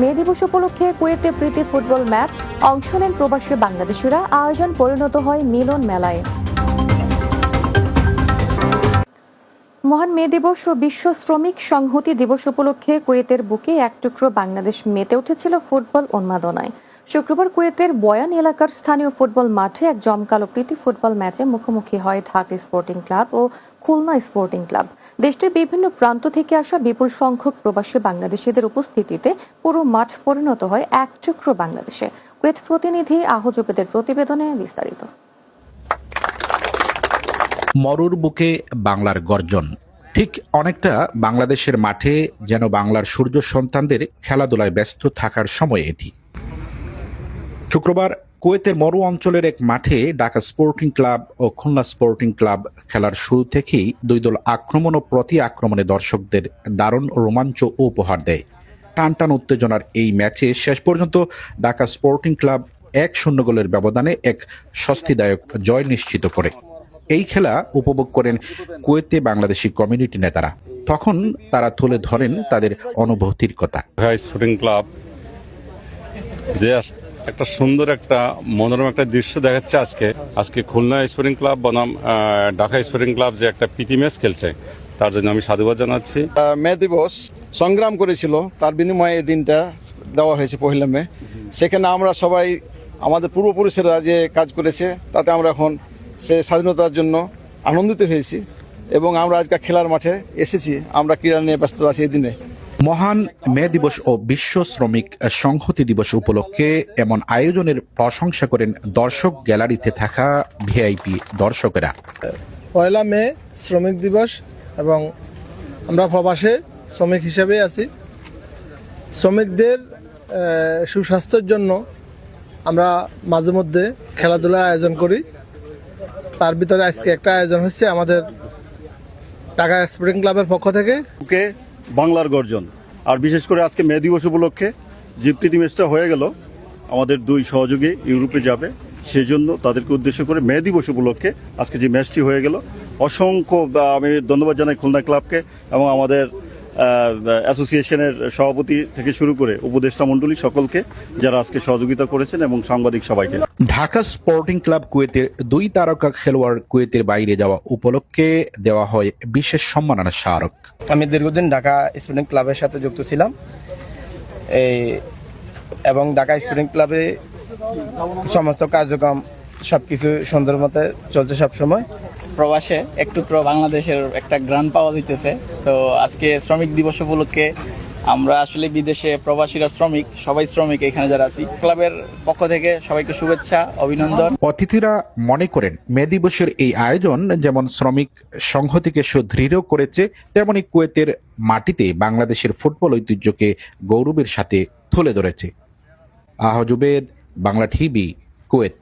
মে দিবস উপলক্ষে কুয়েতে প্রীতি ফুটবল ম্যাচ, অংশ নেন প্রবাসী বাংলাদেশিরা। আয়োজন পরিণত হয় মিলন মেলায়। মহান মে দিবস ও বিশ্ব শ্রমিক সংহতি দিবস উপলক্ষে কুয়েতের বুকে এক টুকরো বাংলাদেশ মেতে উঠেছিল ফুটবল উন্মাদনায়। শুক্রবার কুয়েতের বয়ান এলাকার স্থানীয় ফুটবল মাঠে এক জমকালো প্রীতি ফুটবল ম্যাচে মুখোমুখি হয় ঢাকা স্পোর্টিং ক্লাব ও খুলনা স্পোর্টিং ক্লাব। দেশটির বিভিন্ন প্রান্ত থেকে আসা বিপুল সংখ্যক প্রবাসী বাংলাদেশিদের উপস্থিতিতে পুরো মাঠ পরিণত হয় এক টুকরো বাংলাদেশে। কুয়েত প্রতিনিধি আহজুবেদের প্রতিবেদনে বিস্তারিত। মরুর বুকে বাংলার গর্জন, ঠিক অনেকটা বাংলাদেশের মাঠে যেন বাংলার সূর্য সন্তানদের খেলাধুলায় ব্যস্ত থাকার সময় এটি। শুক্রবার কুয়েতের মরু অঞ্চলের এক মাঠে ঢাকা স্পোর্টিং ক্লাব ও খুলনা স্পোর্টিং ক্লাব খেলার শুরু থেকেই দুই দল আক্রমণ ও প্রতি আক্রমণে দর্শকদের দারুণ রোমাঞ্চ উপহার দেয়। টান টান উত্তেজনার এই ম্যাচে শেষ পর্যন্ত ঢাকা স্পোর্টিং ক্লাব 1-0 গোলের ব্যবধানে এক স্বস্তিদায়ক জয় নিশ্চিত করে। এই খেলা উপভোগ করেন কুয়েতে বাংলাদেশি কমিউনিটি নেতারা। তখন তারা তুলে ধরেন তাদের অনুভূতির কথা। স্পোর্টিং ক্লাব যে একটা সুন্দর একটা মনোরম একটা দৃশ্য দেখাচ্ছে আজকে খুলনা স্পোর্টিং ক্লাব বনাম ঢাকা স্পোর্টিং ক্লাব যে একটা প্রীতি ম্যাচ খেলছে, তার জন্য আমি সাধুবাদ জানাচ্ছি। মে দিবস সংগ্রাম করেছিল, তার বিনিময়ে এই দিনটা দেওয়া হয়েছে 1 মে। সেখানে আমরা সবাই আমাদের পূর্বপুরুষেরা যে কাজ করেছে তাতে আমরা এখন সে স্বাধীনতার জন্য আনন্দিত হয়েছি এবং আমরা আজকে খেলার মাঠে এসেছি। আমরা ক্রীড়া নিয়ে ব্যস্ত আছি এই দিনে। মহান মে দিবস ও বিশ্ব শ্রমিক সংহতি দিবস উপলক্ষে এমন আয়োজনের প্রশংসা করেন দর্শক গ্যালারিতে থাকা ভিআইপি দর্শকেরা। 1 মে শ্রমিক দিবস এবং আমরা প্রবাসে শ্রমিক হিসেবে আছি। শ্রমিকদের সুস্বাস্থ্যের জন্য আমরা মাঝে মধ্যে খেলাধুলার আয়োজন করি। তার ভিতরে আজকে একটা আয়োজন হচ্ছে আমাদের ঢাকা স্পোর্টিং ক্লাবের পক্ষ থেকে। বাংলার গর্জন, আর বিশেষ করে আজকে মে দিবস উপলক্ষে যে প্রীতি ম্যাচটা হয়ে গেল, আমাদের 2 সহযোগী ইউরোপে যাবে, সেই জন্য তাদেরকে উদ্দেশ্য করে মে দিবস উপলক্ষে আজকে যে ম্যাচটি হয়ে গেল, অসংখ্য আমি ধন্যবাদ জানাই খুলনা ক্লাবকে এবং আমাদের অ্যাসোসিয়েশনের সভাপতি থেকে শুরু করে উপদেষ্টা মণ্ডলী সকলকে যারা আজকে সহযোগিতা করেছেন এবং সাংবাদিক সবাইকে। ঢাকা স্পোর্টিং ক্লাব কুয়েতের 2 তারকা খেলোয়াড় কুয়েতের বাইরে যাওয়া উপলক্ষে দেওয়া হয় বিশেষ সম্মাননা স্মারক। আমি দীর্ঘদিন ঢাকা স্পোর্টিং ক্লাবের সাথে যুক্ত ছিলাম এবং ঢাকা স্পোর্টিং ক্লাবে সমস্ত কার্যক্রম সবকিছু সুন্দর মতে চলছে সবসময়। প্রবাসে একটু বাংলাদেশের একটা গ্রান্ট পাওয়া দিতেছে। তো আজকে শ্রমিক দিবস উপলক্ষে আমরা আসলে বিদেশে প্রবাসীরা শ্রমিক, সবাই শ্রমিক এখানে যারা আছি, ক্লাবের পক্ষ থেকে সবাইকে শুভেচ্ছা, অভিনন্দন। অতিথিরা মনে করেন মে দিবসের এই আয়োজন যেমন শ্রমিক সংহতিকে সুদৃঢ় করেছে, তেমনি কুয়েতের মাটিতে বাংলাদেশের ফুটবল ঐতিহ্যকে গৌরবের সাথে তুলে ধরেছে। আহজুবেদ, বাংলা টিভি, কুয়েত।